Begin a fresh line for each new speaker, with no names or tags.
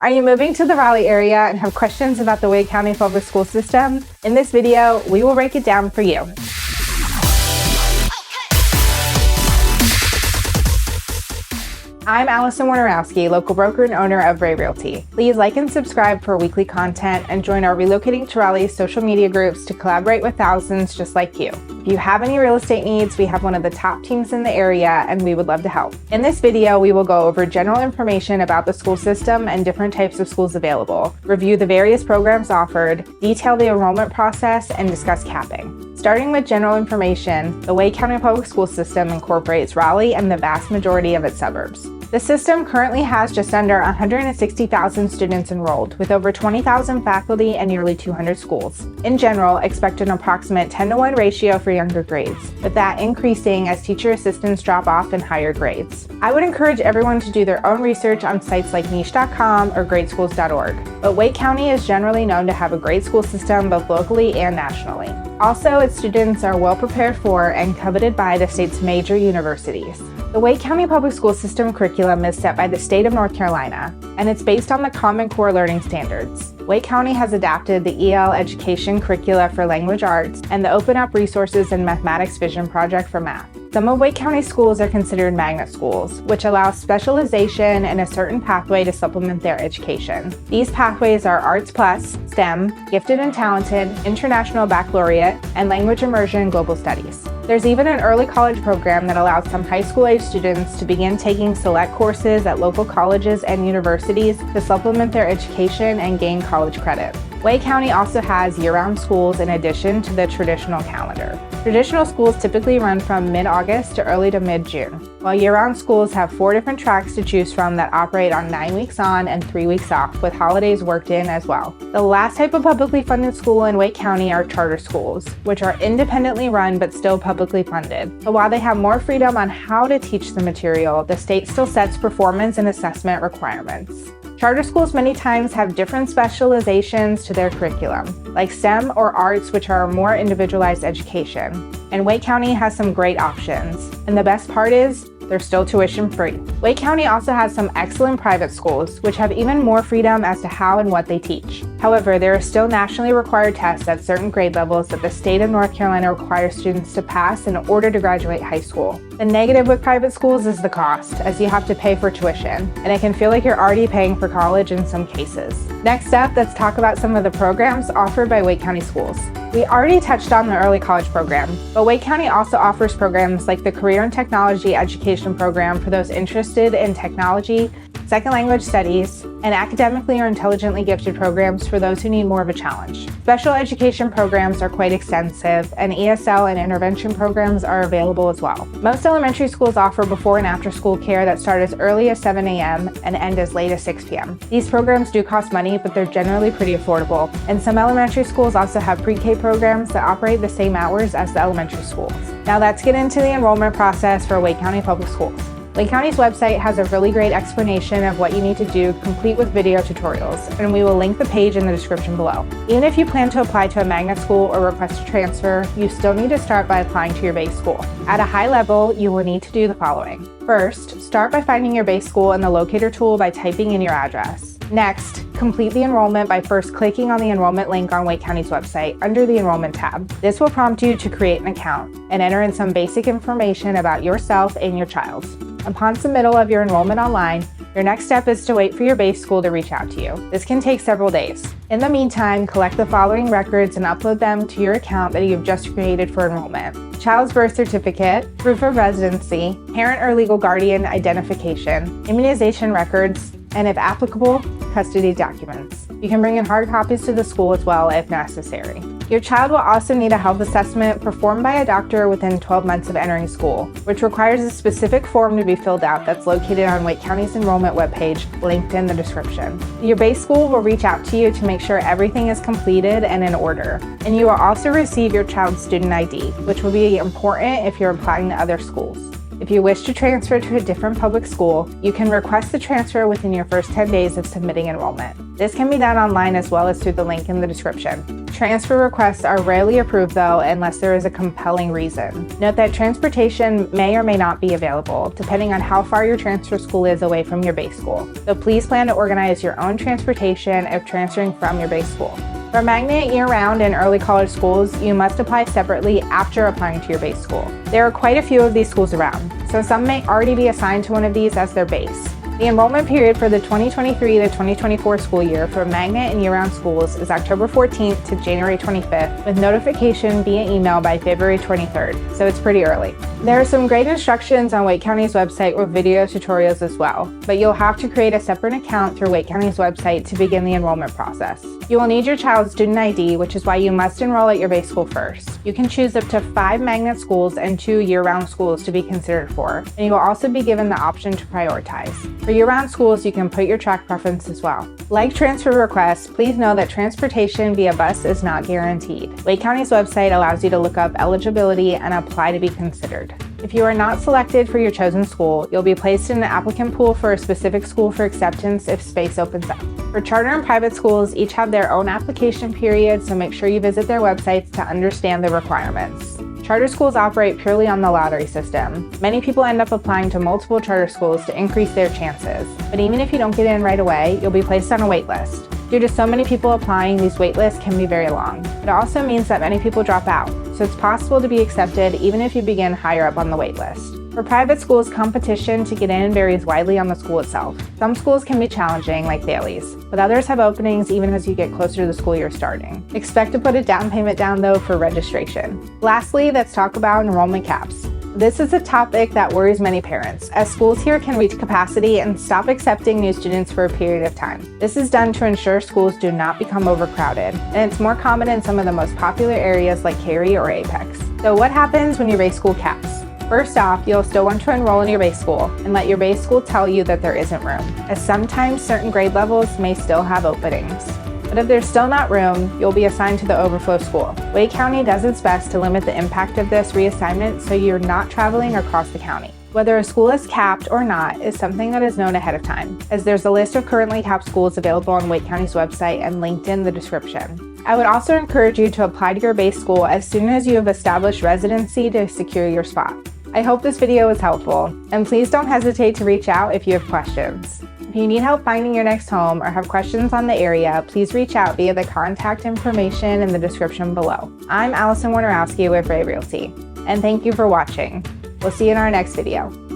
Are you moving to the Raleigh area and have questions about the Wake County public school system? In this video, we will break it down for you. I'm Allison Warnerowski, local broker and owner of Ray Realty. Please like and subscribe for weekly content and join our Relocating to Raleigh social media groups to collaborate with thousands just like you. If you have any real estate needs, we have one of the top teams in the area and we would love to help. In this video, we will go over general information about the school system and different types of schools available, review the various programs offered, detail the enrollment process, and discuss capping. Starting with general information, the Wake County Public School System incorporates Raleigh and the vast majority of its suburbs. The system currently has just under 160,000 students enrolled, with over 20,000 faculty and nearly 200 schools. In general, expect an approximate 10-to-1 ratio for younger grades, with that increasing as teacher assistants drop off in higher grades. I would encourage everyone to do their own research on sites like niche.com or gradeschools.org, but Wake County is generally known to have a great school system both locally and nationally. Also, its students are well prepared for and coveted by the state's major universities. The Wake County Public School System curriculum is set by the state of North Carolina, and it's based on the Common Core Learning Standards. Wake County has adapted the EL Education curricula for language arts and the Open Up Resources and Mathematics Vision Project for math. Some of Wake County schools are considered magnet schools, which allow specialization in a certain pathway to supplement their education. These pathways are Arts Plus, STEM, Gifted and Talented, International Baccalaureate, and Language Immersion Global Studies. There's even an early college program that allows some high school age students to begin taking select courses at local colleges and universities to supplement their education and gain college credit. Wake County also has year-round schools in addition to the traditional calendar. Traditional schools typically run from mid-August to early to mid-June, while year-round schools have 4 different tracks to choose from that operate on 9 weeks on and 3 weeks off, with holidays worked in as well. The last type of publicly funded school in Wake County are charter schools, which are independently run but still publicly funded. But while they have more freedom on how to teach the material, the state still sets performance and assessment requirements. Charter schools many times have different specializations to their curriculum, like STEM or arts, which are a more individualized education. And Wake County has some great options. And the best part is, they're still tuition free. Wake County also has some excellent private schools, which have even more freedom as to how and what they teach. However, there are still nationally required tests at certain grade levels that the state of North Carolina requires students to pass in order to graduate high school. The negative with private schools is the cost, as you have to pay for tuition, and it can feel like you're already paying for college in some cases. Next up, let's talk about some of the programs offered by Wake County Schools. We already touched on the early college program, but Wake County also offers programs like the Career and Technology Education Program for those interested in technology, second language studies, and academically or intelligently gifted programs for those who need more of a challenge. Special education programs are quite extensive, and ESL and intervention programs are available as well. Most elementary schools offer before and after school care that start as early as 7 a.m. and end as late as 6 p.m. These programs do cost money, but they're generally pretty affordable. And some elementary schools also have pre-K programs that operate the same hours as the elementary schools. Now let's get into the enrollment process for Wake County Public Schools. Wake County's website has a really great explanation of what you need to do, complete with video tutorials, and we will link the page in the description below. Even if you plan to apply to a magnet school or request to transfer, you still need to start by applying to your base school. At a high level, you will need to do the following. First, start by finding your base school in the locator tool by typing in your address. Next, complete the enrollment by first clicking on the enrollment link on Wake County's website under the Enrollment tab. This will prompt you to create an account and enter in some basic information about yourself and your child. Upon submittal of your enrollment online, your next step is to wait for your base school to reach out to you. This can take several days. In the meantime, collect the following records and upload them to your account that you've just created for enrollment. Child's birth certificate, proof of residency, parent or legal guardian identification, immunization records, and if applicable, custody documents. You can bring in hard copies to the school as well if necessary. Your child will also need a health assessment performed by a doctor within 12 months of entering school, which requires a specific form to be filled out that's located on Wake County's enrollment webpage, linked in the description. Your base school will reach out to you to make sure everything is completed and in order, and you will also receive your child's student ID, which will be important if you're applying to other schools. If you wish to transfer to a different public school, you can request the transfer within your first 10 days of submitting enrollment. This can be done online as well as through the link in the description. Transfer requests are rarely approved though, unless there is a compelling reason. Note that transportation may or may not be available, depending on how far your transfer school is away from your base school. So please plan to organize your own transportation if transferring from your base school. For magnet year-round and early college schools, you must apply separately after applying to your base school. There are quite a few of these schools around, so some may already be assigned to one of these as their base. The enrollment period for the 2023 to 2024 school year for magnet and year-round schools is October 14th to January 25th, with notification via email by February 23rd, so it's pretty early. There are some great instructions on Wake County's website with video tutorials as well, but you'll have to create a separate account through Wake County's website to begin the enrollment process. You will need your child's student ID, which is why you must enroll at your base school first. You can choose up to 5 magnet schools and 2 year-round schools to be considered for, and you will also be given the option to prioritize. For year-round schools, you can put your track preference as well. Like transfer requests, please know that transportation via bus is not guaranteed. Wake County's website allows you to look up eligibility and apply to be considered. If you are not selected for your chosen school, you'll be placed in an applicant pool for a specific school for acceptance if space opens up. For charter and private schools, each have their own application period, so make sure you visit their websites to understand the requirements. Charter schools operate purely on the lottery system. Many people end up applying to multiple charter schools to increase their chances. But even if you don't get in right away, you'll be placed on a wait list. Due to so many people applying, these wait lists can be very long. It also means that many people drop out, so it's possible to be accepted even if you begin higher up on the wait list. For private schools, competition to get in varies widely on the school itself. Some schools can be challenging, like Daly's, but others have openings even as you get closer to the school year starting. Expect to put a down payment down though for registration. Lastly, let's talk about enrollment caps. This is a topic that worries many parents, as schools here can reach capacity and stop accepting new students for a period of time. This is done to ensure schools do not become overcrowded, and it's more common in some of the most popular areas like Cary or Apex. So what happens when your base school caps? First off, you'll still want to enroll in your base school and let your base school tell you that there isn't room, as sometimes certain grade levels may still have openings. But if there's still not room, you'll be assigned to the overflow school. Wake County does its best to limit the impact of this reassignment so you're not traveling across the county. Whether a school is capped or not is something that is known ahead of time, as there's a list of currently capped schools available on Wake County's website and linked in the description. I would also encourage you to apply to your base school as soon as you have established residency to secure your spot. I hope this video was helpful, and please don't hesitate to reach out if you have questions. If you need help finding your next home or have questions on the area, please reach out via the contact information in the description below. I'm Allison Warnerowski with Ray Realty, and thank you for watching. We'll see you in our next video.